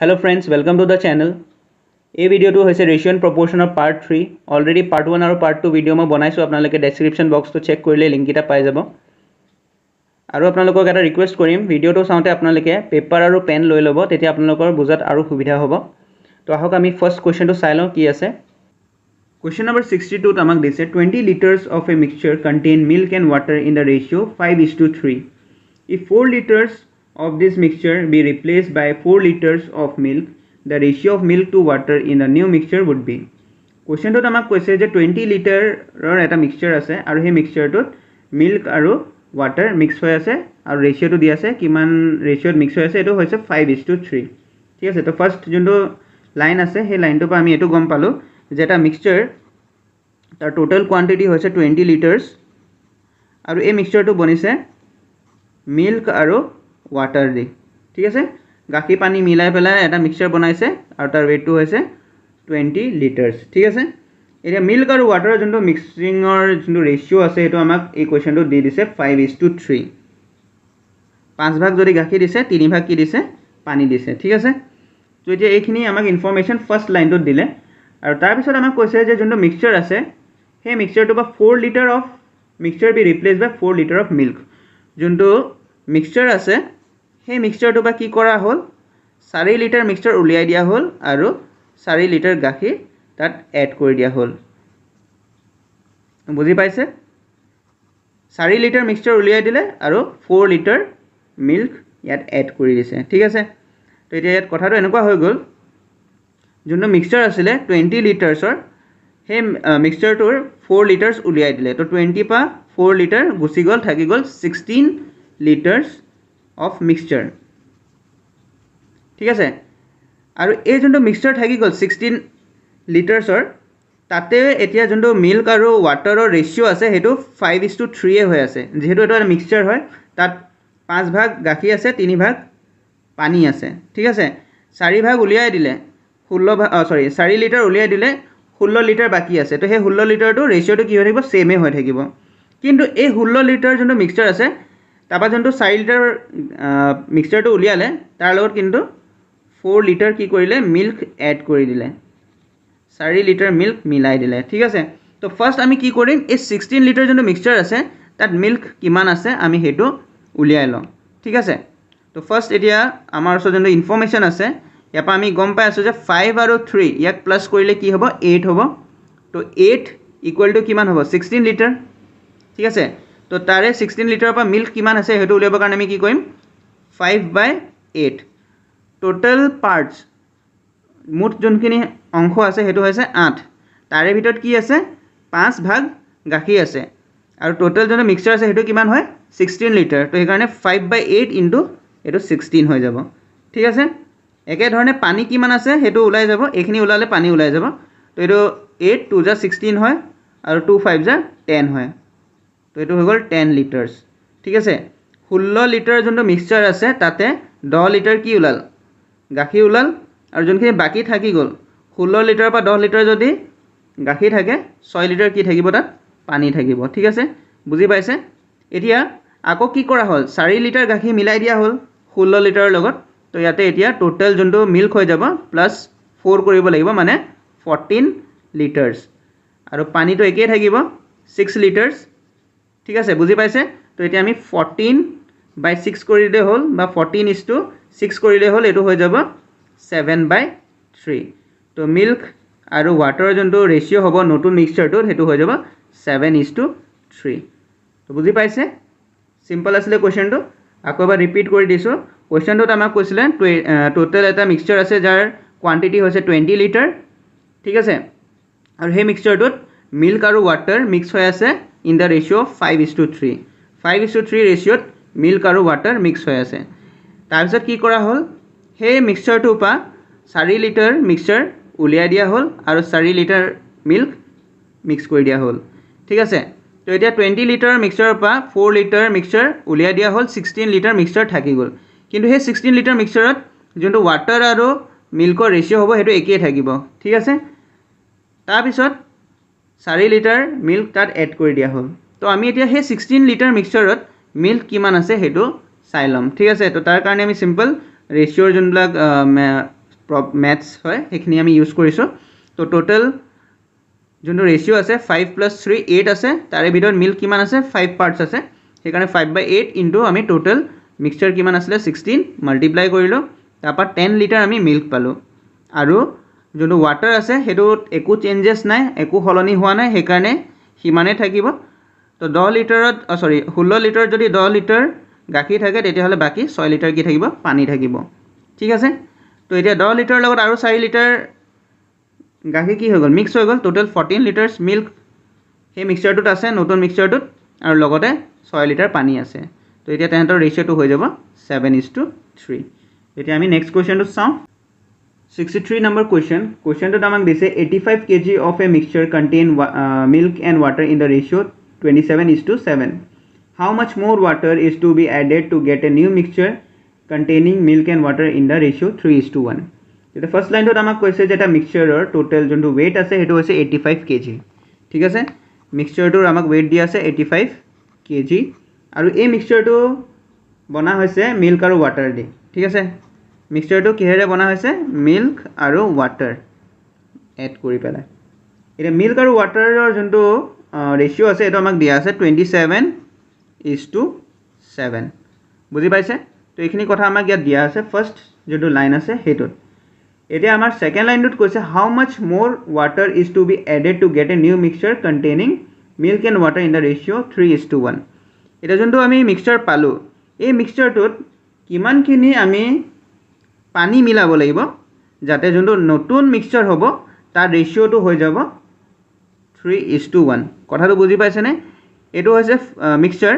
Hello friends, welcome to the channel. এই ভিডিওটো হৈছে ৰেশিও এণ্ড প্ৰপৰ্চনৰ পাৰ্ট 3 অলৰেডি পাৰ্ট 1 আৰু পাৰ্ট 2 ভিডিও মই বনাইছো আপোনালোকে ডেসক্ৰিপচন বক্সটো চেক কৰিলে লিংক এটা পাই যাব আৰু আপোনালোকক এটা ৰিকুৱেষ্ট কৰিম ভিডিওটো চাওঁতে আপোনালোকে পেপাৰ আৰু পেন লৈ ল'ব তেতিয়া আপোনালোকৰ বুজাত আৰু সুবিধা হ'ব তো আহক আমি ফাৰ্স্ট কোৱেশ্চনটো চাই লওঁ কি আছে Question number 62 ত আমাক দিছে 20 liters of a mixture contain milk and water in the ratio 5:3 if 4 liters of this mixture be replaced by 4 liters of milk the ratio of milk to water in the new mixture would be question to amak koise je 20 liter ৰ এটা mixture আছে আৰু সেই mixture টোত milk আৰু water mix হৈ আছে আৰু ratio টো দি আছে কিমান ratio mix হৈ আছে এটো হৈছে 5:3 ঠিক আছে তো ফার্স্ট যোনটো লাইন আছে সেই লাইনটো পা আমি এটো গম পালো যে এটা mixture তাৰ টোটাল কোয়ান্টিটি হৈছে 20 liters আৰু এই mixture টো বনিছে milk আৰু water দি ঠিক আছে গাখীৰ পানী মিলাই পেলাই এটা মিক্সচাৰ বনাইছে আৰু তাৰ weight টো হৈছে 20 liters ঠিক আছে এতিয়া মিল্ক আৰু ওয়াটাৰৰ যোনটো মিক্সিংৰ যোনটো ৰেশিও আছে এটো আমাক এই কোৱেশ্চনটো দি দিছে 5:3 5 ভাগ যদি গাখীৰ দিছে 3 ভাগ কি দিছে পানী দিছে ঠিক আছে তো এতিয়া এইখিনি আমাক ইনফৰমেশন ফাৰ্স্ট লাইনটোত দিলে আৰু তাৰ পিছত আমাক কৈছে যে যোনটো মিক্সচাৰ আছে সেই মিক্সচাৰটো বা 4 litre of mixture be replace by 4 litre of milk যোনটো মিক্সচাৰ আছে সেই মিক্সচাৰটো বা কি কৰা হল 4 লিটাৰ মিক্সচাৰ উলিয়াই দিয়া হল আৰু 4 লিটাৰ গাখীৰ তাত এড কৰি দিয়া হল বুজি পাইছে 4 লিটাৰ মিক্সচাৰ উলিয়াই দিলে আৰু 4 লিটাৰ মিল্ক ইয়াত এড কৰি দিছে ঠিক আছে তো এতিয়া ইয়াত কথাটো এনেকুৱা হৈ গল যোনটো মিক্সচাৰ আছিল 20 লিটাৰছৰ সেই মিক্সচাৰটোৰ 4 লিটাৰছ উলিয়াই দিলে তো 20 পা 4 লিটাৰ গুচি গল থাকি গল 16 liters of mixture ঠিক আছে আৰু এই যোনটো মিক্সচাৰ থাকি গল 16 লিটাৰছৰ তাতে এতিয়া যোনটো মিল্ক আৰু ওয়াটাৰৰ ৰেশিও আছে হেতু 5:3 এ হৈ আছে যেহেতু এটা মিক্সচাৰ হয় তাত 5 ভাগ গাখীৰ আছে 3 ভাগ পানী আছে ঠিক আছে 4 ভাগ উলিয়াই দিলে 4 লিটাৰ উলিয়াই দিলে 16 লিটাৰ বাকি আছে তো সেই 16 লিটাৰটো ৰেশিওটো কি হৈ থাকিব সেমে হৈ থাকিব কিন্তু এই 16 লিটাৰ যোনটো মিক্সচাৰ আছে তাপা যোনটো 4 লিটাৰ মিক্সচাৰটো উলিয়ালে তাৰ লগত কিন্তু 4 লিটাৰ কি কৰিলে মিল্ক এড কৰি দিলে 4 লিটাৰ মিল্ক মিলাই দিলে ঠিক আছে তো ফাৰ্স্ট আমি কি কৰিম এই 16 লিটাৰ যোনটো মিক্সচাৰ আছে তাত মিল্ক কিমান আছে আমি হেতু উলিয়াই লম ঠিক আছে তো ফার্স্ট এতিয়া আমাৰ ওচৰত যোনটো ইনফৰমেশন আছে ইয়াপা আমি গম পাই আছো যে 5 আৰু 3 ইয়াক প্লাস কৰিলে কি হ'ব 8 হ'ব তো 8 ইকুৱেল টু কিমান হ'ব 16 লিটাৰ ঠিক আছে তো তাৰে 16 লিটাৰৰ পৰা মিল্ক কিমান আছে হেতু উলিয়াবৰ কাৰণে আমি কি কৰিম 5/8 টোটাল পাৰ্টস মুঠ যোনখিনি অংশ আছে হেতু হৈছে 8 তাৰে ভিতৰত কি আছে 5 ভাগ গাখীৰ আছে আৰু টোটাল যোনটো মিক্সচাৰ আছে হেতু কিমান হয় 16 লিটাৰ তো এই কাৰণে 5/8 ইনটু এটো 16 হৈ যাব ঠিক আছে একে ধৰণে পানী কিমান আছে হেতু ওলাই যাব এইখিনি ওলালে পানী ওলাই যাব তো এটো 8 2 যা 16 হয় আৰু 2 5 যা 10 হয় তো এটো হৈ গল 10 লিটাৰস ঠিক আছে 16 লিটাৰ যোনটো মিক্সচাৰ আছে তাতে 10 লিটাৰ কি ওলাল গাখীৰ ওলাল আৰু যোনখিনি বাকি থাকি গল 16 লিটাৰৰ পৰা 10 লিটাৰ যদি গাখীৰ থাকে 6 লিটাৰ কি থাকিব তাত পানী থাকিব ঠিক আছে বুজি পাইছে এতিয়া আকৌ কি কৰা হল 4 লিটাৰ গাখীৰ মিলাই দিয়া হল 16 লিটাৰৰ লগত তো ইয়াতে এতিয়া টোটাল যোনটো মিল্ক হৈ যাব প্লাস 4 কৰিব লাগিব মানে 14 লিটাৰস আৰু পানীটো একেই থাকিব 6 লিটাৰস ঠিক আছে বুজি পাইছে তো এতিয়া আমি 14/6 কৰি দিলে হল বা 14:6 কৰিলে হল এটো হৈ যাব 7/3 তো মিল্ক আৰু ওয়াটাৰৰ যোনটো ৰেশিও হ'ব নতুন মিক্সচাৰটো হেতু হৈ যাব 7:3 তো বুজি পাইছে সিম্পল আছিল কোৱেশ্চনটো আকৌ এবাৰ ৰিপিট কৰি দিছো কোৱেশ্চনটোত আমাক কৈছিলে টোটাল এটা মিক্সচাৰ আছে যাৰ কোয়ান্টিটি হৈছে 20 লিটাৰ ঠিক আছে আৰু সেই মিক্সচাৰটোত মিল্ক আৰু ওয়াটাৰ মিক্স হৈ আছে in the ratio of 5:3 5:3 ৰেশিওত মিল্ক আৰু ওয়াটাৰ মিক্স হৈ আছে তাৰপিছত কি কৰা হল সেই মিক্সচাৰটো পা 4 লিটাৰ মিক্সচাৰ উলিয়াই দিয়া হল আৰু 4 লিটাৰ মিল্ক মিক্স কৰি দিয়া হল ঠিক আছে তো এতিয়া 20 লিটাৰ মিক্সচাৰৰ পা 4 লিটাৰ মিক্সচাৰ উলিয়াই দিয়া হল 16 লিটাৰ মিক্সচাৰ থাকি গল কিন্তু সেই 16 লিটাৰ মিক্সচাৰত যোনটো ওয়াটাৰ আৰু মিল্কৰ ৰেশিও হ'ব হেতু একেই থাকিব ঠিক আছে তাৰ পিছত 4 লিটাৰ মিল্ক তাত এড কৰি দিয়া হল তো আমি এতিয়া সেই 16 লিটাৰ মিক্সচাৰত মিল্ক কিমান আছে হেতু চাই লম ঠিক আছে তো তাৰ কাৰণে আমি সিম্পল ৰেশিওৰ যোনবিলাক মেথছ হয় সেইখিনি আমি ইউজ কৰিছোঁ তো টোটেল যোনটো ৰেচিঅ' আছে 5 + 3 8 আছে তাৰে ভিতৰত মিল্ক কিমান আছে 5 পাৰ্টছ আছে সেইকাৰণে 5/8 ইনটু আমি টোটেল মিক্সচাৰ কিমান আছিলে 16 মাল্টিপ্লাই কৰিলোঁ তাৰপৰা 10 লিটাৰ আমি মিল্ক পালোঁ আৰু যোনটো ৱাটাৰ আছে সেইটোত একো চেঞ্জেছ নাই একো সলনি হোৱা নাই সেইকাৰণে সিমানেই থাকিব তো 10 লিটাৰত 16 লিটাৰত যদি 10 লিটাৰ গাখীৰ থাকে তেতিয়াহ'লে বাকী 6 লিটাৰ কি থাকিব পানী থাকিব ঠিক আছে তো এতিয়া 10 লিটাৰৰ লগত আৰু 4 লিটাৰ গাখীৰ কি হৈ গ'ল মিক্স হৈ গ'ল টোটেল 14 লিটাৰ্ছ মিল্ক সেই মিক্সচাৰটোত আছে নতুন মিক্সচাৰটোত আৰু লগতে 6 লিটাৰ পানী আছে তো এতিয়া তেহেঁতৰ ৰেচিঅ'টো হৈ যাব 7:3 এতিয়া আমি নেক্সট কুৱেশ্যনটো চাওঁ 63 number questionটোত আমাক দিছে 85 kg of a mixture contain milk and water in the ratio 27:7 how much more water is to be added to get a new mixture containing milk and water in the ratio 3:1 এটা first লাইনটোত আমাক কৈছে যে এটা মিক্সচাৰৰ total যোনটো weight আছে সেইটো হৈছে 85 kg ঠিক আছে মিক্সচাৰটোৰ আমাক weight দিয়া আছে 85 kg আৰু এই মিক্সচাৰটো বনা হৈছে মিল্ক আৰু ৱাটাৰ দি ঠিক আছে মিক্সচাৰটো কিহেৰে বনা হৈছে মিল্ক আৰু ৱাটাৰ এড কৰি পেলাই এটা মিল্ক আৰু ৱাটাৰৰ যোনটো ৰেচিঅ' আছে এটা আমাক দিয়া আছে 27:7 বুজি পাইছে তো এইখিনি কথা আমাক ইয়াত দিয়া আছে ফাৰ্স্ট যোনটো লাইন আছে হেতুত এতিয়া আমাৰ সেকেন্ড লাইনটোত কৈছে how much more water is to be added to get a new mixture containing milk and water in the ratio' 3:1 এটা যোনটো আমি মিক্সচাৰ পালোঁ এই মিক্সচাৰটোত কিমানখিনি আমি পানী মিলাব লাগিব যাতে যোনটো নতুন মিক্সচাৰ হ'ব তাৰ ৰেচিঅ'টো হৈ যাব 3:1 কথাটো বুজি পাইছেনে এইটো হৈছে মিক্সচাৰ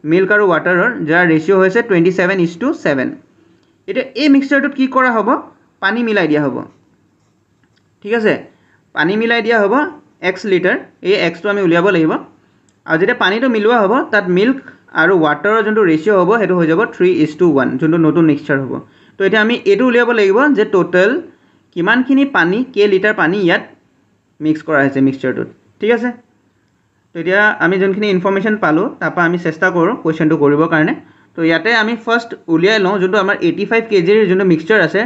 মিল্ক আৰু ৱাটাৰৰ যাৰ ৰেচিঅ' হৈছে 27:7 এতিয়া এই মিক্সচাৰটোত কি কৰা হ'ব পানী মিলাই দিয়া হ'ব ঠিক আছে পানী মিলাই দিয়া হ'ব x লিটাৰ এই xটো আমি উলিয়াব লাগিব আৰু যেতিয়া পানীটো মিলোৱা হ'ব তাত মিল্ক আৰু ৱাটাৰৰ যোনটো ৰেচিঅ' হ'ব সেইটো হৈ যাব 3:1 যোনটো নতুন মিক্সচাৰ হ'ব তো এতিয়া আমি এইটো উলিয়াব লাগিব যে টোটাল কিমানখিনি পানী কে লিটাৰ পানী ইয়াত মিক্স কৰা হৈছে মিক্সচাৰটোত ঠিক আছে তো এতিয়া আমি যোনখিনি ইনফৰমেশ্যন পালোঁ তাৰপৰা আমি চেষ্টা কৰোঁ কুৱেশ্যনটো কৰিবৰ কাৰণে তো ইয়াতে আমি ফাৰ্ষ্ট উলিয়াই লওঁ যোনটো আমাৰ 85 kgৰ যোনটো মিক্সচাৰ আছে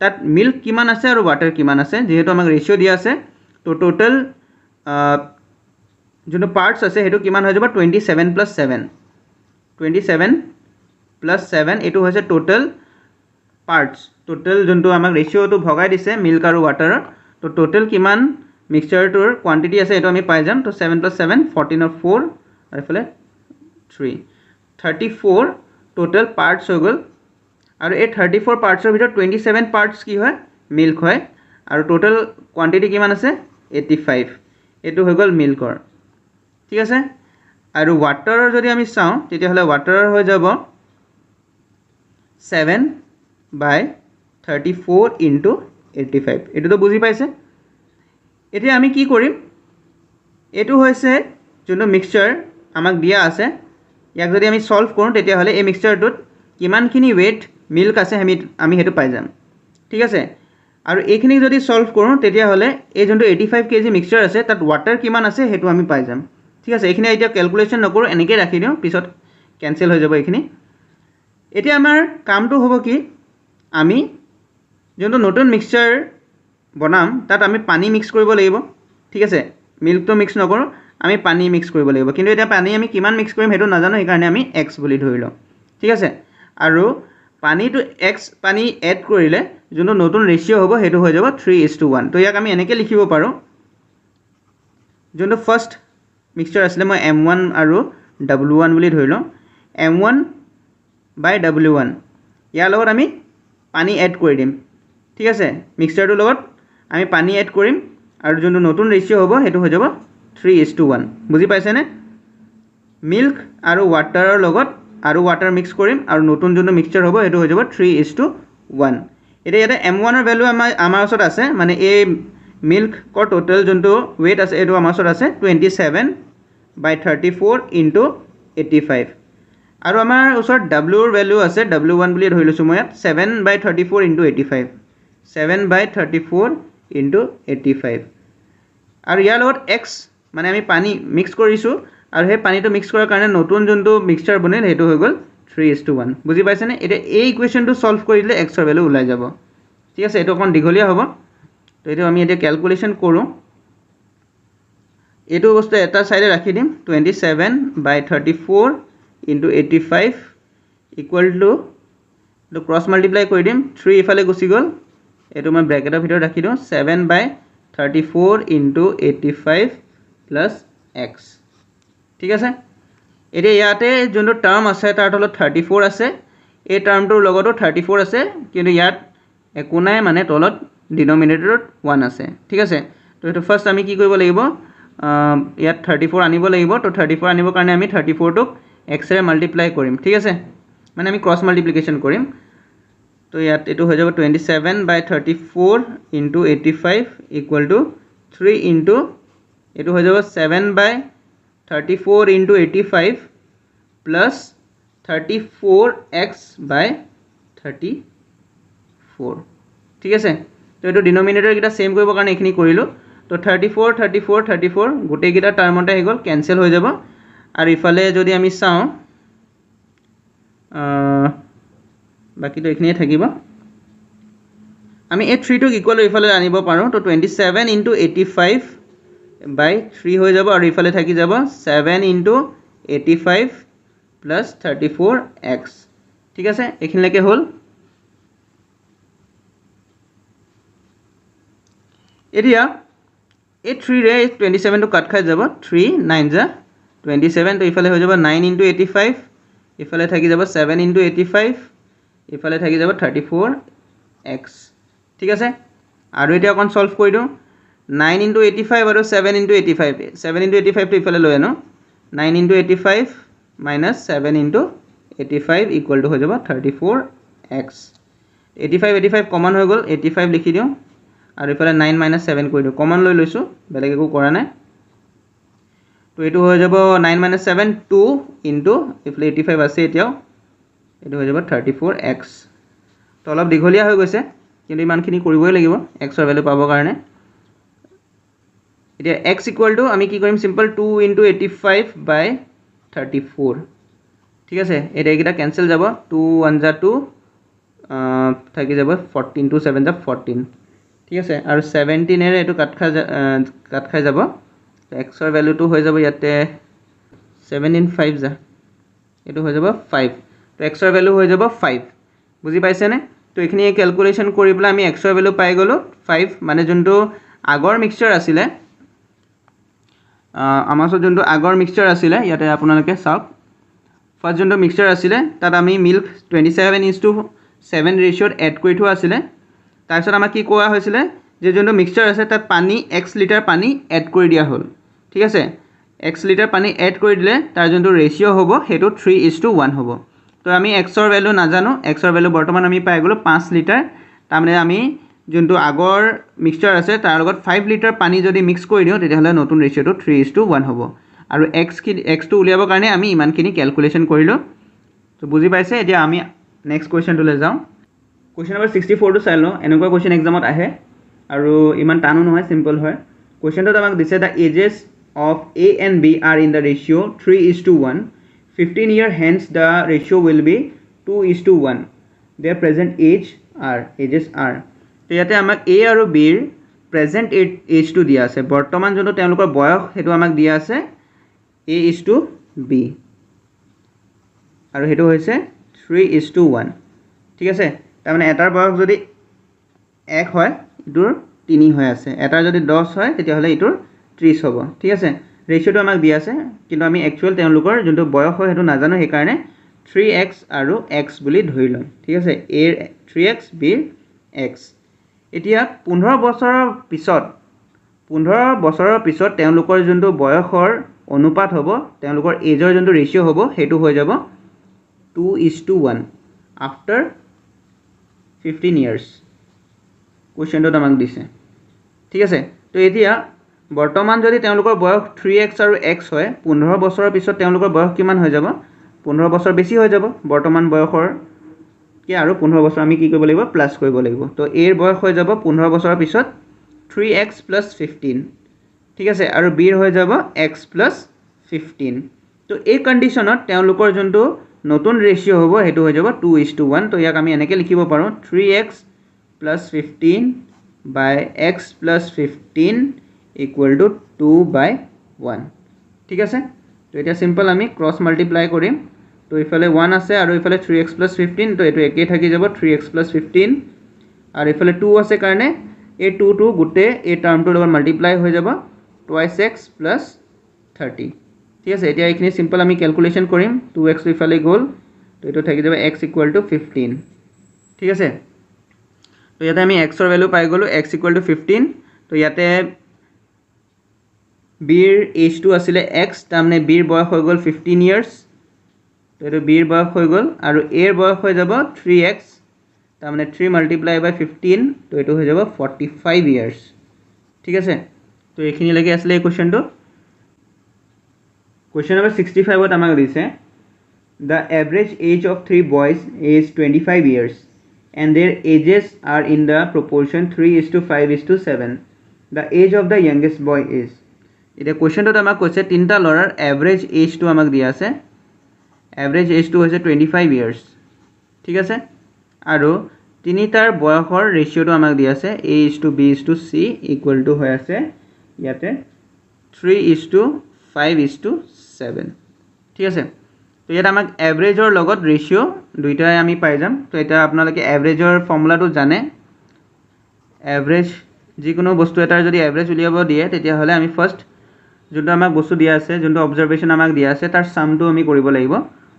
তাত মিল্ক কিমান আছে আৰু ৱাটাৰ কিমান আছে যেহেতু আমাক ৰেচিঅ' দিয়া আছে তো টোটাল যোনটো পাৰ্টছ আছে সেইটো কিমান হৈ যাব 27+7 27+7 এইটো হৈছে টোটাল পাৰ্টছ টোটাল যোনটো আমাক ৰেচিঅ'টো ভগাই দিছে মিল্ক আৰু ৱাটাৰৰ তো টোটাল কিমান মিক্সচাৰটোৰ কোৱান্টিটি আছে এইটো আমি পাই যাম তো 7+7 14 আৰু 4 আৰু এফালে 3 34 টোটাল পাৰ্টছ হৈ গ'ল আৰু এই 34 পাৰ্টছৰ ভিতৰত 27 পাৰ্টছ কি হয় মিল্ক হয় আৰু টোটাল কোৱান্টিটি কিমান আছে 85 এইটো হৈ গ'ল মিল্কৰ ঠিক আছে আৰু ৱাটাৰৰ যদি আমি চাওঁ তেতিয়াহ'লে ৱাটাৰৰ হৈ যাব 7/34 ইনটু 85 এইটোতো বুজি পাইছে এতিয়া আমি কি কৰিম এইটো হৈছে যোনটো মিক্সচাৰ আমাক দিয়া আছে ইয়াক যদি আমি সলভ কৰোঁ তেতিয়াহ'লে এই মিক্সচাৰটোত কিমানখিনি ৱেইট মিল্ক আছে আমি সেইটো পাই যাম ঠিক আছে আৰু এইখিনি যদি সলভ কৰোঁ তেতিয়াহ'লে এই যোনটো 85 kg মিক্সচাৰ আছে তাত ৱাটাৰ কিমান আছে সেইটো আমি পাই যাম ঠিক আছে এইখিনি এতিয়া ক্যালকুলেশ্যন নকৰোঁ এনেকৈ ৰাখি দিওঁ পিছত কেনসেল হৈ যাব এইখিনি এতিয়া আমাৰ কামটো হ'ব কি আমি যোনটো নতুন মিক্সচাৰ বনাম তাত আমি পানী মিক্স কৰিব লাগিব ঠিক আছে মিল্কটো মিক্স নকৰোঁ আমি পানী মিক্স কৰিব লাগিব কিন্তু এতিয়া পানী আমি কিমান মিক্স কৰিম সেইটো নাজানো সেইকাৰণে আমি x বুলি ধৰি লওঁ ঠিক আছে আৰু পানীটো x পানী এড কৰিলে যোনটো নতুন ৰেচিঅ' হ'ব সেইটো হৈ যাব 3:1 তো ইয়াক আমি এনেকৈ লিখিব পাৰোঁ যোনটো ফাৰ্ষ্ট মিক্সচাৰ আছিলে মই m1 আৰু w1 বুলি ধৰি লওঁ m1/w1 ইয়াৰ লগত আমি পানী এড কৰি দিম ঠিক আছে মিক্সচাৰটোৰ লগত আমি পানী এড কৰিম আৰু যোনটো নতুন ৰেচিঅ' হ'ব সেইটো হৈ যাব 3:1 বুজি পাইছেনে মিল্ক আৰু ৱাটাৰৰ লগত আৰু ৱাটাৰ মিক্স কৰিম আৰু নতুন যোনটো মিক্সচাৰ হ'ব সেইটো হৈ যাব 3:1 এতিয়া ইয়াতে m1 ৰ ভ্যালু আমাৰ ওচৰত আছে মানে এই মিল্কৰ টোটাল যোনটো weight আছে এইটো আমাৰ ওচৰত আছে 27/34 ইনটু 85 আৰু আমাৰ ওচৰত w ৰ ভ্যালু আছে w1 বুলি ধৰি লৈছোঁ মই ইয়াত 7/34 ইনটু 85 7/34 ইনটু 85 আৰু ইয়াৰ লগত x মানে আমি পানী মিক্স কৰিছোঁ আৰু সেই পানীটো মিক্স কৰাৰ কাৰণে নতুন যোনটো মিক্সচাৰ বনিল সেইটো হৈ গ'ল 3:1 বুজি পাইছেনে এতিয়া এই ইকুৱেশ্যনটো সলভ কৰিলে x ৰ ভ্যালু ওলাই যাব ঠিক আছে এইটো অকণ দীঘলীয়া হ'ব তো এইটো আমি এতিয়া ক্যালকুলেশন কৰোঁ এইটো বস্তু এটা সাইডে ৰাখি দিম 27/34 * 85 ইকুৱেল টু তো ক্ৰস মাল্টিপ্লাই কৰি দিম 3 ইফালে গুচি গ'ল এইটো মই ব্ৰেকেটৰ ভিতৰত ৰাখি দিওঁ 7/34 * 85 + x ঠিক আছে এতিয়া ইয়াতে যোনটো টার্ম আছে তাৰ তলত 34 আছে এই টাৰ্মটোৰ লগতো 34 আছে কিন্তু ইয়াত একো নাই মানে তলত ডিনোমিনেটৰত 1 আছে ঠিক আছে তো এটো ফাৰ্স্ট আমি কি কৰিব লাগিব ইয়াত 34 আনিব লাগিব তো 34 আনিবৰ কাৰণে আমি 34 টোক x ৰে মাল্টিপ্লাই কৰিম ঠিক আছে মানে আমি ক্ৰস মাল্টিপ্লিকেশন কৰিম তো ইয়াত এটো হৈ যাব 27/34 * 85 ইকুৱেল টু 3 ইনটু এটো হৈ যাব 7/34 * 85 প্লাস 34x/34 ঠিক আছে তো এটো ডিনোমিনেটৰ কিটা সেম কৰিব কাৰণে এখিনি কৰিলো তো 34 34 34 গোটেই কিটা টাৰ্মতে হৈ গল ক্যান্সেল হৈ যাব আৰু ইফালে যদি আমি চাও বাকি তো এখিনিয়ে থাকিব আমি এই 3 টোক ইকুৱেল ইফালে আনিব পাৰো তো 27 * 85/3 হৈ যাব আৰু ইফালে থাকি যাব 7 * 85 plus 34x ঠিক আছে এখিনলৈকে হল এতিয়া এই 3 ৰে 27 টো কাট খাই যাব 3 9 যা 27 তো ইফালে হৈ যাব 9 * 85 ইফালে থাকি যাব 7 * 85 ইফালে থাকি যাব 34x ঠিক আছে আৰু এটা অকন সলভ কৰি দিও 9 * 85 আৰু 7 * 85 7 * 85 তো ইফালে লৈ আনো 9 * 85 minus 7 into 85 equal to हो जाएगा 34x 85 85 कॉमन हो गल 85 लिखी दियो और इफाले 9 minus 7 কৰি দিও কমন লৈ লৈছো বেলেগ একো কৰা নাই তো এটো হৈ যাব 9 minus 7 2 into ইফালে 85 আছে এতিয়াও এটো হৈ যাব 34x তো অলপ দীঘলীয়া হৈ গৈছে কিন্তু ইমানখিনি কৰিবই লাগিব x ৰ ভ্যালু পাবৰ কাৰণে এতিয়া x equal to আমি কি কৰিম সিম্পল 2 into 85/34 ঠিক আছে এটা এটা ক্যান্সেল যাব 2 1 যা 2 থাকি যাব 14 2 7 যা 14 ঠিক আছে আৰু 17 এৰ এটো কাট খাই যাব তো x ৰ ভ্যালুটো হৈ যাব ইয়াতে 17 5 যা এটো হৈ যাব 5 তো x ৰ ভ্যালু হৈ যাব 5 বুজি পাইছে নে তো এখিনি ক্যালকুলেশন কৰি পেলাই আমি x ৰ ভ্যালু পাই গলো 5 মানে যোনটো আগৰ মিক্সচাৰ আছিল আমাৰ যোনটো আগৰ মিক্সচাৰ আছিল ইয়াতে আপোনালোকে চাওক ফাৰ্স্ট যোনটো মিক্সচাৰ আছিল তাত আমি মিল্ক 27:7 ৰেশিওত এড কৰি থোৱা আছিল তাৰপিছত আমাক কি কোৱা হৈছিল যে যোনটো মিক্সচাৰ আছে তাত পানী x লিটাৰ পানী এড কৰি দিয়া হ'ল ঠিক আছে x লিটাৰ পানী এড কৰি দিলে তাৰ যোনটো ৰেশিও হ'ব হেতু 3:1 হ'ব তো আমি x ৰ ভ্যালু নাজানো x ৰ ভ্যালু বৰ্তমান আমি পাই গলো 5 লিটাৰ তাৰমানে আমি যোনটো আগৰ মিক্সচাৰ আছে তাৰ লগত 5 লিটাৰ পানী যদি মিক্স কৰি দিও তেতিয়াহলে নতুন ৰেশিওটো 3:1 হ'ব আৰু x টো উলিয়াবৰ কাৰণে আমি ইমানখিনি ক্যালকুলেশন কৰিলো তো বুজি পাইছে এতিয়া আমি নেক্সট কোৱেশ্চনটো লৈ যাও কোৱেশ্চন নম্বৰ 64 টো চাই লও এনেকুৱা কোৱেশ্চন এক্সামত আহে আৰু ইমান টানো নহয় সিম্পল হয় কোৱেশ্চনটো আমাক দিছে দা edges of A and B are in the ratio 3:1 15 year hence the ratio will be 2:1 their present ages are তো ইয়াতে আমাক A আৰু B ৰ প্ৰেজেন্ট এজ টো দিয়া আছে বৰ্তমান যোনটো তেওঁলোকৰ বয়স হেতু আমাক দিয়া আছে A:B আৰু হেতু হৈছে 3:1 ঠিক আছে তাৰ মানে এটাৰ বয়স যদি 1 হয় ইটোৰ 3 হৈ আছে এটাৰ যদি 10 হয় তেতিয়া হলে ইটোৰ 30 হ'ব ঠিক আছে ৰেশিওটো আমাক দিয়া আছে কিন্তু আমি একচুয়াল তেওঁলোকৰ যোনটো বয়স হয় হেতু নাজানো সেই কাৰণে 3x আৰু x বুলি ধৰি লম ঠিক আছে A 3x B x এতিয়া 15 বছৰৰ পিছত তেওঁলোকৰ যোনটো বয়সৰ অনুপাত হ'ব তেওঁলোকৰ এজৰ যোনটো ৰেশিও হ'ব হেতু হৈ যাব 2:1 after 15 years কোৱেশ্চনটো আমাক দিছে ঠিক আছে তো এতিয়া বৰ্তমান যদি তেওঁলোকৰ বয়স 3x আৰু x হয় 15 বছৰৰ পিছত তেওঁলোকৰ বয়স কিমান হৈ যাব 15 বছৰ বেছি হৈ যাব বৰ্তমান বয়সৰ কি আৰু 15 বছৰ আমি কি কৰিব লাগিব প্লাস কৰিব লাগিব তো a ৰ বয়স হৈ যাব 15 বছৰৰ পিছত 3x + 15 ঠিক আছে আৰু b ৰ হৈ যাব x + 15 তো এই কন্ডিশনত তেওঁলোকৰ যোনটো নতুন ৰেশিও হ'ব হেতু হৈ যাব 2:1 তো ইয়াক আমি এনেকৈ লিখিব পাৰো 3x plus 15 by x plus 15 equal to 2 by 1 ঠিক আছে তো এটা সিম্পল আমি ক্রস মাল্টিপ্লাই কৰিম তো ইফালে 1 আছে আৰু ইফালে 3x plus 15 তো এটো একেই থাকি যাব 3x plus 15 আৰু ইফালে 2 আছে কাৰণে এই 2 2 গুটে এই টাৰ্মটোৰ লগত মাল্টিপ্লাই হৈ যাব twice x plus 30 ঠিক আছে এতিয়া এইখিনি সিম্পল আমি ক্যালকুলেশন কৰিম 2x ইফালে গল তো এটো থাকি যাব x equal to 15 ঠিক আছে তো ইয়াতে আমি x ৰ ভ্যালু পাই গলো x equal to 15 তো ইয়াতে b ৰ h2 আছিলে x তাৰমানে b ৰ বয়স হৈ গল 15 ইয়াৰ্স তো এটো b ৰ বয়স হৈ গল আৰু a ৰ বয়স হৈ যাব 3x তাৰমানে 3 মাল্টিপ্লাই বাই 15 তো এটো হৈ যাব 45 ইয়াৰ্স ঠিক আছে তো এইখিনি লাগি আসলে এই কোশ্চেনটো কোশ্চেন নম্বৰ 65 ত আমাক দিছে the average age of three boys is 25 years and their ages are in the proportion 3:5:7 the age of the youngest boy is এটা কোশ্চেনটো আমাক কৈছে তিনটা লৰাৰ এভাৰেজ এজটো আমাক দিয়া আছে এভাৰেজ এজটো হৈছে 25 ইয়াৰ্স ঠিক আছে আৰু তিনিটাৰ বয়সৰ ৰেশিওটো আমাক দিয়া আছে a:b:c ইকুৱেল টু হৈ আছে ইয়াতে 3:5:7 ঠিক আছে তো ইয়াত আমাক এভাৰেজৰ লগত ৰেশিও দুইটাই আমি পাই যাম তো এটা আপোনালোকে এভাৰেজৰ ফৰ্মুলাটো জানে এভাৰেজ যিকোনো বস্তু এটাৰ যদি এভাৰেজ উলিয়াব দিয়ে তেতিয়া হলে আমি ফার্স্ট যোনটো আমাক বস্তু দিয়া আছে যোনটো অবজারভেশন আমাক দিয়া আছে তাৰ সামটো আমি কৰিব লাগিব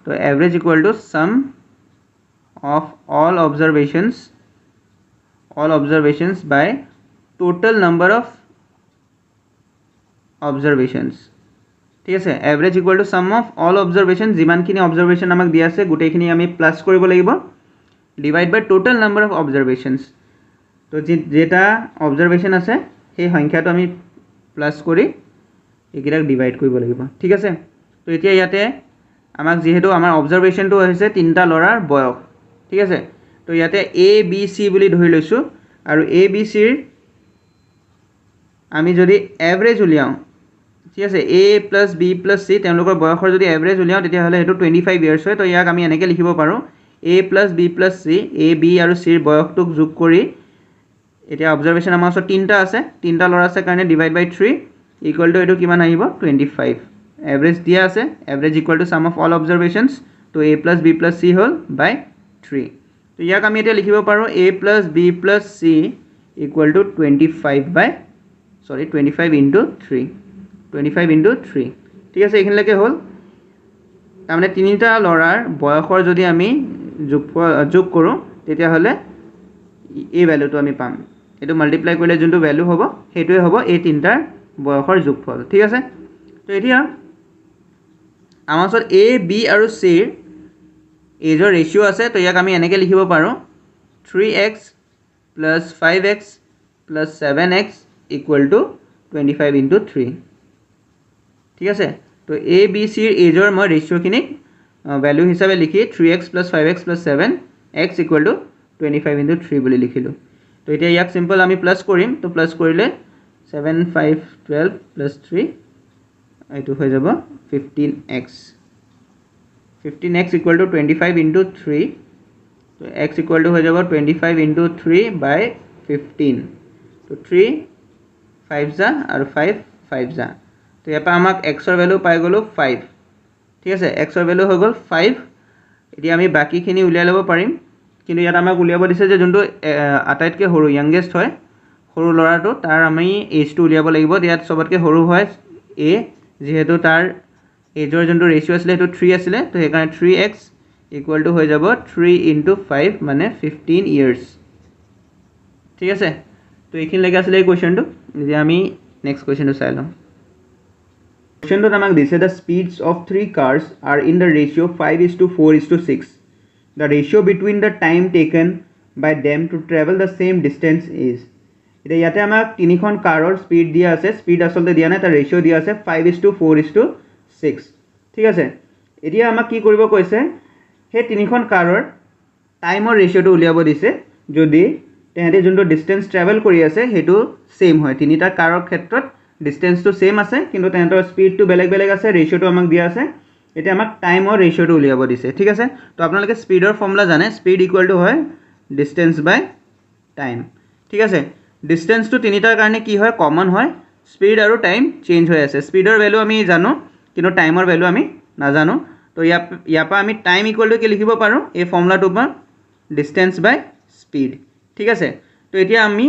তো average equal to some of all observations by total number of observations ঠিক আছে average equal to some of all অবজাৰভেশন যিমানখিনি অবজাৰভেশন আমাক দিয়া আছে গোটেইখিনি আমি প্লাস কৰিব লাগিব divide by total number of observations তো যেটা অবজাৰভেশন আছে সেই সংখ্যাটো আমি প্লাস কৰি একিৰাক ডিভাইড কৰিব লাগিব ঠিক আছে তো এতিয়া ইয়াতে আমাক যেহেতু আমাৰ অবজাৰভেশনটো হৈছে তিনটা লৰাৰ বয়স ঠিক আছে তো ইয়াতে a b c বুলি ধৰি লৈছো আৰু a b c ৰ আমি যদি এভাৰেজ উলিয়াও ঠিক আছে a plus b plus c তেওঁলোকৰ বয়সৰ যদি এভাৰেজ উলিয়াও তেতিয়া হলে এটো 25 ইয়াৰ্স হয় তো ইয়াক আমি এনেকৈ লিখিব পাৰো a plus b plus c a b আৰু c ৰ বয়সটোক যোগ কৰি এটা অবজাৰভেশন আমাৰ ওচৰত তিনটা আছে তিনটা লৰা আছে কাৰণে ডিভাইড বাই 3 ইকুৱেল টু এটো কিমান আহিব 25 এভাৰেজ দিয়া আছে average equal to some of all observations তো a plus b plus c হল বাই 3 তো ইয়াক আমি এটা লিখিব পাৰো a plus b plus c equal to 25 into 3 25 into 3 ঠিক আছে এইখিনিলৈকে হল তাৰমানে তিনিটা লৰাৰ বয়সৰ যদি আমি যোগ কৰো তেতিয়া হলে এই ভ্যালুটো আমি পাম এটো মাল্টিপ্লাই কৰিলে যোনটো ভ্যালু হ'ব হেতুৱে হ'ব এই তিনটাৰ বয়সৰ যোগফল ঠিক আছে তো এতিয়া আমাৰ ওচৰত a b আৰু c ৰ এজৰ ৰেশিও আছে তো ইয়াক আমি এনেকৈ লিখিব পাৰো 3x plus 5x plus 7x equal to 25 into 3 ঠিক আছে তো a b c ৰ এজৰ মই ৰেশিওখিনিক ভ্যালু হিচাপে লিখি 3x plus 5x plus 7x equal to 25 into 3 বুলি লিখিলো তো এতিয়া ইয়াক সিম্পল আমি প্লাস কৰিম তো প্লাস কৰিলে 7 5 12 plus 3 এটো হৈ যাব 15x 15x equal to 25 into 3 so x equal to হৈ যাব 25 into 3 by 15 তো 3 5 যা আৰু 5 5 যা তো ইয়াপা আমাক x ৰ ভ্যালু পাই গলো 5 ঠিক আছে x ৰ ভ্যালু হৈ গল 5 এতিয়া আমি বাকিখিনি উলিয়াই লব পাৰিম কিন্তু ইয়াত আমাক উলিয়াব দিছে যে যোনটো আটাইতকৈ সৰু ইয়াংগেষ্ট হয় সৰু লৰাটো তাৰ আমি এজটো উলিয়াব লাগিব ইয়াত সবতকৈ সৰু হয় a যেহেতু তাৰ এজৰ যোনটো ৰেশিও আছিল এটো 3 আছিল তো হেকাৰণে 3x ইকুৱেল টু হৈ যাব 3 into 5 মানে 15 ইয়ার্স ঠিক আছে তো এইখিনি লাগি আছিল এই কোশ্চেনটো যে আমি নেক্সট কোশ্চেনটো চাই লম কোশ্চেনটো আমাক দিছে the speeds of three cars are in the ratio 5:4:6 the ratio between the time taken by them to travel the same distance is এটা ইয়াতে আমাক তিনিখন কাৰৰ স্পীড দিয়া আছে স্পীড আসলে দিয়া নাই তাৰ ৰেশিও দিয়া আছে 5:4:6 ঠিক আছে এতিয়া আমাক কি কৰিব কৈছে হে তিনিখন কাৰৰ টাইমৰ ৰেশিওটো উলিয়াব দিছে যদি তেহেতে যোনটো ডিসটেন্স ট্ৰাভেল কৰি আছে হেতু সেম হয় তিনিটা কাৰৰ ক্ষেত্ৰত ডিসটেন্সটো সেম আছে কিন্তু তেহেতৰ স্পীডটো বেলেগ বেলেগ আছে ৰেশিওটো আমাক দিয়া আছে এতিয়া আমাক টাইমৰ ৰেশিওটো উলিয়াব দিছে ঠিক আছে তো আপোনালোকে স্পীডৰ ফৰ্মুলা জানে স্পীড ইকুৱেল টু হয় ডিসটেন্স বাই টাইম ঠিক আছে ডিষ্টেঞ্চটো তিনিটাৰ কাৰণে কি হয় কমন হয় স্পীড আৰু টাইম চেঞ্জ হৈ আছে স্পীডৰ ভেলু আমি জানো কিন্তু টাইমৰ ভেলু আমি নাজানো তো ইয়াৰ পৰা আমি টাইম ইকুৱেল টু কি লিখিব পাৰোঁ এই ফৰ্মুলাটোৰ পৰা ডিষ্টেঞ্চ বাই স্পীড ঠিক আছে তো এতিয়া আমি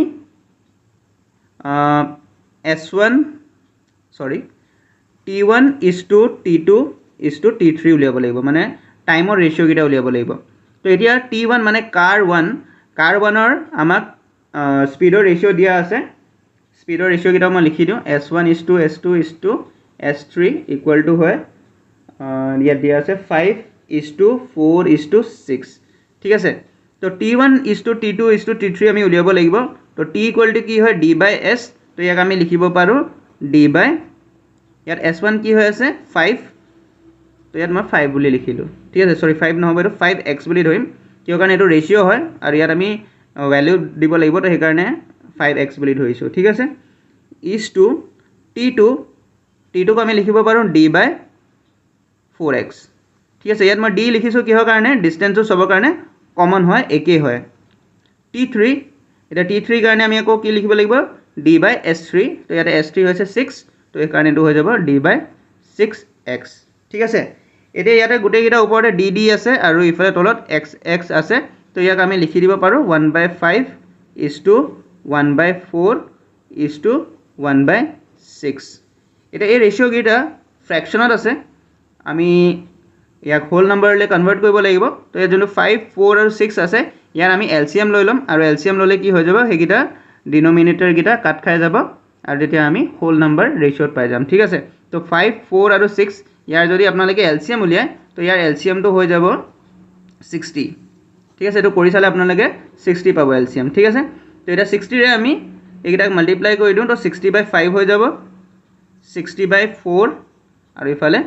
T1 is to T2 is to T3 উলিয়াব লাগিব মানে টাইমৰ ৰেচিঅ' কেইটা উলিয়াব লাগিব তো এতিয়া T1 মানে কাৰ 1ৰ আমাক স্পীডৰ ৰেচিঅ' দিয়া আছে স্পীডৰ ৰেচিঅ' কেইটা মই লিখি দিওঁ S1 is to S2 is to S3 equal to হয় ইয়াত দিয়া আছে 5 is to 4 is to 6 ঠিক আছে তো T1 is to T2 is to T3 আমি উলিয়াব লাগিব তো T ইকুৱেল টু কি হয় D/S তো ইয়াক আমি লিখিব পাৰোঁ D by ইয়াত S1 কি হৈ আছে 5 তো ইয়াত মই 5 বুলি লিখিলোঁ ঠিক আছে সৰি 5 নহ'ব এইটো 5x বুলি ধৰিম কিয় কাৰণে এইটো ৰেচিঅ' হয় আৰু ইয়াত আমি ভ্যালু দিব লাগিব তো সেইকাৰণে 5x বুলি ধৰিছোঁ ঠিক আছে is to T2 ক আমি লিখিব পাৰোঁ D/4x ঠিক আছে ইয়াত মই D লিখিছোঁ কিহৰ কাৰণে ডিষ্টেঞ্চটো চবৰ কাৰণে কমন হয় একেই হয় T3 এটা T3 কাৰণে আমি আকৌ কি লিখিব লাগিব D/S3 তো ইয়াতে S3 হৈছে 6 তো এই কাৰণে এইটো হৈ যাব D/6x ঠিক আছে এতিয়া ইয়াতে গোটেইকেইটা ওপৰতে D আছে আৰু ইফালে তলত x আছে তো ইয়াক আমি লিখি দিব পাৰোঁ 1/5 is to 1/4 is to 1/6 এতিয়া এই ৰেচিঅ' কেইটা ফ্ৰেকশ্যনত আছে আমি ইয়াক হোল নাম্বাৰলৈ কনভাৰ্ট কৰিব লাগিব তো ইয়াত যোনটো 5 4 আৰু 6 আছে ইয়াৰ আমি এলচিএম লৈ ল'ম আৰু এলচিএম ল'লে কি হৈ যাব সেইকেইটা ডিনমিনেটৰকেইটা কাট খাই যাব আৰু তেতিয়া আমি হোল নাম্বাৰ ৰেচিঅ'ত পাই যাম ঠিক আছে তো 5 4 আৰু 6 ইয়াৰ যদি আপোনালোকে এলচিএম উলিয়ায় তো ইয়াৰ এলচিএমটো হৈ যাব 60 ঠিক আছে এইটো কৰি চালে আপোনালোকে 60 পাব এলচিএম ঠিক আছে তো এটা 60ৰে আমি এইকেইটাক মাল্টিপ্লাই কৰি দিওঁ তো 60/5 হৈ যাব 60/4 আৰু ইফালে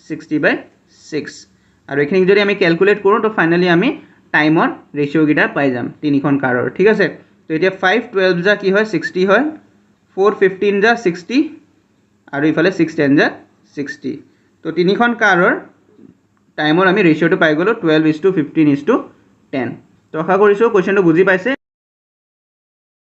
60/6 আৰু এইখিনি যদি আমি ক্যালকুলেট কৰোঁ তো ফাইনালি আমি টাইমৰ ৰেচিঅ' কেইটা পাই যাম তিনিখন কাৰৰ ঠিক আছে তো এতিয়া 5 12 যা কি হয় 60 হয় 4 15 যা 60 আৰু ইফালে 6 10 যা 60 তো তিনিখন কাৰৰ টাইমৰ আমি ৰেচিঅ'টো পাই গ'লো 12 is to 15 is to 10 তো আশা কৰিছোঁ কোৱেশ্চনটো বুজি পাইছে